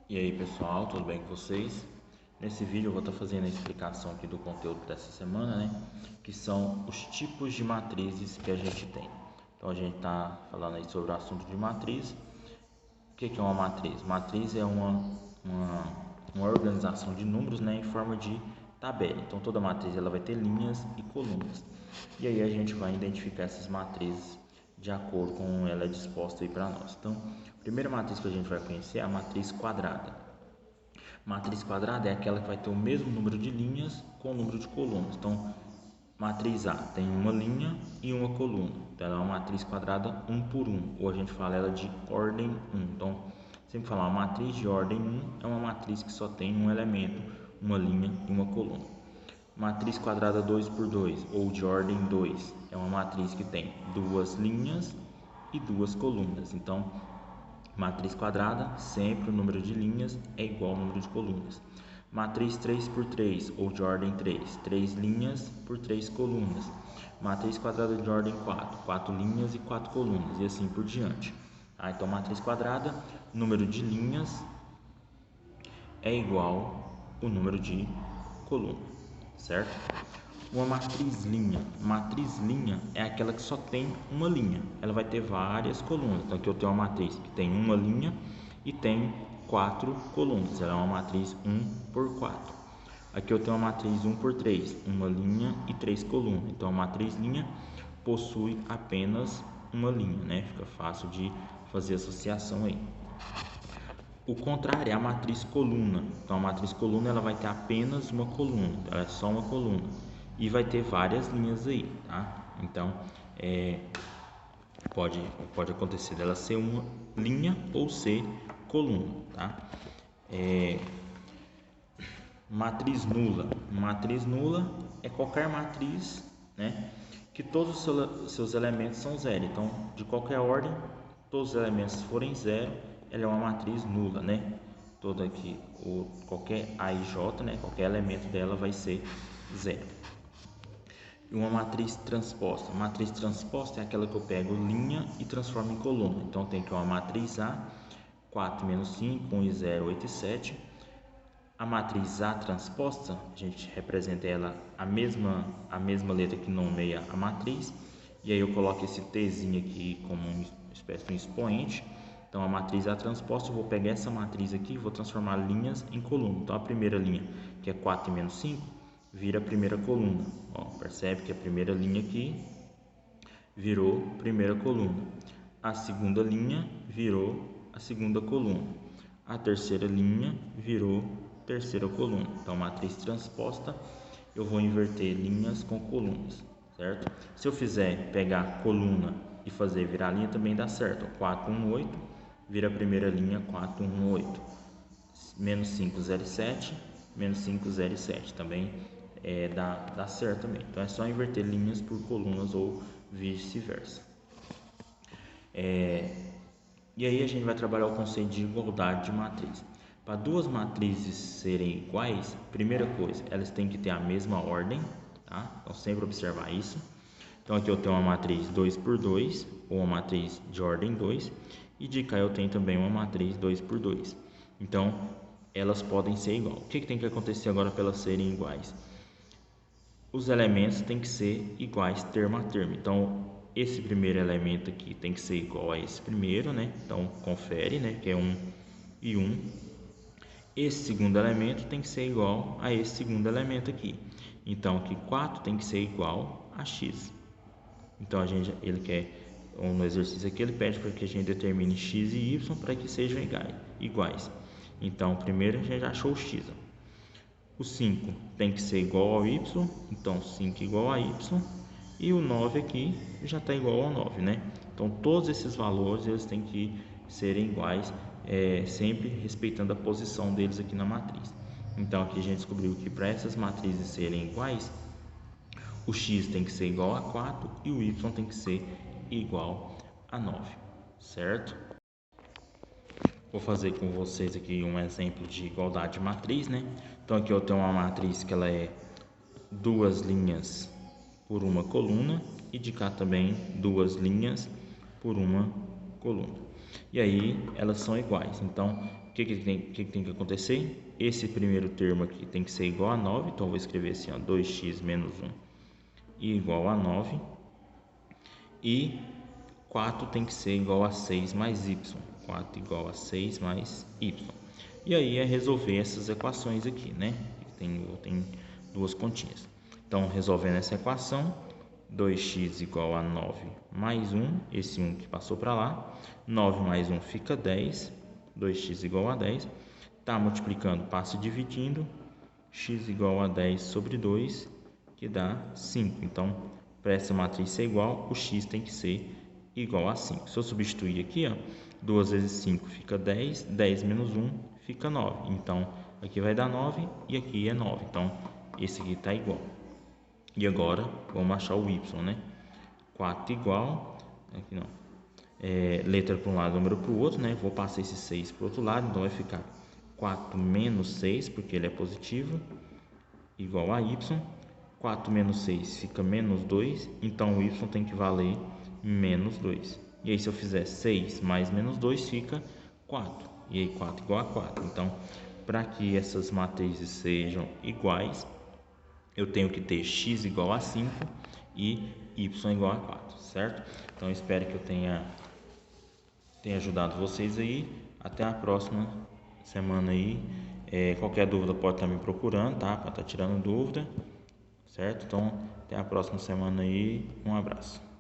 E aí pessoal, tudo bem com vocês? Nesse vídeo eu vou estar fazendo a explicação aqui do conteúdo dessa semana, né? Que são os tipos de matrizes que a gente tem. Então a gente está falando aí sobre o assunto de matriz. O que é uma matriz? Matriz é uma organização de números, né, em forma de tabela. Então toda matriz ela vai ter linhas e colunas. E aí a gente vai identificar essas matrizes de acordo com ela é disposta aí para nós. Então, a primeira matriz que a gente vai conhecer é a matriz quadrada. Matriz quadrada é aquela que vai ter o mesmo número de linhas com o número de colunas. Então, matriz A tem uma linha e uma coluna. Então, ela é uma matriz quadrada 1 por 1, ou a gente fala ela de ordem 1. Então, sempre falar uma matriz de ordem 1 é uma matriz que só tem um elemento, uma linha e uma coluna. Matriz quadrada 2 por 2, ou de ordem 2, é uma matriz que tem duas linhas e duas colunas. Então, matriz quadrada, sempre o número de linhas é igual ao número de colunas. Matriz 3 por 3, ou de ordem 3, 3 linhas por 3 colunas. Matriz quadrada de ordem 4, 4 linhas e 4 colunas, e assim por diante. Então, matriz quadrada, número de linhas é igual ao número de colunas, certo? Uma matriz linha. Matriz linha é aquela que só tem uma linha. Ela vai ter várias colunas. Então aqui eu tenho uma matriz que tem uma linha e tem 4 colunas. Ela é uma matriz 1 por 4. Aqui eu tenho uma matriz 1 por 3, uma linha e 3 colunas. Então a matriz linha possui apenas uma linha, né? Fica fácil de fazer associação aí. O contrário é a matriz coluna. Então a matriz coluna ela vai ter apenas uma coluna, ela é só uma coluna e vai ter várias linhas aí, tá? Então pode acontecer dela ser uma linha ou ser coluna, tá? Matriz nula. Matriz nula é qualquer matriz, né, que todos os seus elementos são zero. Então, de qualquer ordem, todos os elementos forem zero, ela é uma matriz nula, né? Toda aqui, qualquer A e J, né, qualquer elemento dela vai ser zero. E uma matriz transposta. Matriz transposta é aquela que eu pego linha e transformo em coluna. Então, tem aqui uma matriz A, 4 menos 5, 1 e 0, 8 e 7. A matriz A transposta, a gente representa ela a mesma letra que nomeia a matriz, e aí eu coloco esse Tzinho aqui como uma espécie de um expoente. Então a matriz A transposta, eu vou pegar essa matriz aqui e vou transformar linhas em coluna. Então a primeira linha, que é 4 menos 5, vira a primeira coluna. Ó, percebe que a primeira linha aqui virou primeira coluna. A segunda linha virou a segunda coluna. A terceira linha virou terceira coluna. Então, matriz transposta, eu vou inverter linhas com colunas, certo? Se eu fizer pegar coluna e fazer virar linha, também dá certo. 4, 1, 8, vira a primeira linha, 4, 1, 8. Menos 5, 0, 7, menos 5, 0, 7. Também dá certo também. Então, é só inverter linhas por colunas ou vice-versa. E aí a gente vai trabalhar o conceito de igualdade de matriz. Para duas matrizes serem iguais, primeira coisa, elas têm que ter a mesma ordem, tá? Então sempre observar isso. Então aqui eu tenho uma matriz 2 por 2, ou uma matriz de ordem 2, e de cá eu tenho também uma matriz 2 por 2. Então elas podem ser iguais. O que tem que acontecer agora para elas serem iguais? Os elementos têm que ser iguais termo a termo. Então esse primeiro elemento aqui tem que ser igual a esse primeiro, né? Então confere, né? Que é 1 e 1. Esse segundo elemento tem que ser igual a esse segundo elemento aqui. Então aqui 4 tem que ser igual a x. Então ele quer, no exercício aqui, ele pede para que a gente determine x e y para que sejam iguais. Então primeiro a gente já achou o x. O 5 tem que ser igual ao y, então 5 igual a y. E o 9 aqui já está igual ao 9, né? Então todos esses valores eles têm que serem iguais, sempre respeitando a posição deles aqui na matriz. Então aqui a gente descobriu que para essas matrizes serem iguais, o x tem que ser igual a 4 e o y tem que ser igual a 9, certo? Vou fazer com vocês aqui um exemplo de igualdade de matriz, né? Então aqui eu tenho uma matriz que ela é duas linhas por uma coluna e de cá também duas linhas por uma coluna. E aí elas são iguais. Então, o que tem que acontecer? Esse primeiro termo aqui tem que ser igual a 9. Então, eu vou escrever assim, ó, 2x menos 1 igual a 9. E 4 tem que ser igual a 6 mais y. 4 igual a 6 mais y. E aí é resolver essas equações aqui, né? Tem duas continhas. Então, resolvendo essa equação, 2x igual a 9 mais 1, esse 1 que passou para lá, 9 mais 1 fica 10, 2x igual a 10, está multiplicando, passa dividindo, x igual a 10 sobre 2, que dá 5. Então, para essa matriz ser igual, o x tem que ser igual a 5. Se eu substituir aqui, ó, 2 vezes 5 fica 10, 10 menos 1 fica 9. Então, aqui vai dar 9 e aqui é 9. Então, esse aqui está igual. E agora, vamos achar o y, né? 4 igual, aqui não, letra para um lado, número para o outro, né? Vou passar esse 6 para o outro lado, então vai ficar 4 menos 6, porque ele é positivo, igual a y. 4 menos 6 fica menos 2, então o y tem que valer menos 2. E aí, se eu fizer 6 mais menos 2, fica 4. E aí, 4 igual a 4. Então, para que essas matrizes sejam iguais, eu tenho que ter x igual a 5 e y igual a 4, certo? Então, espero que eu tenha ajudado vocês aí. Até a próxima semana aí. Qualquer dúvida pode estar me procurando, tá? Para estar tirando dúvida, certo? Então, até a próxima semana aí. Um abraço.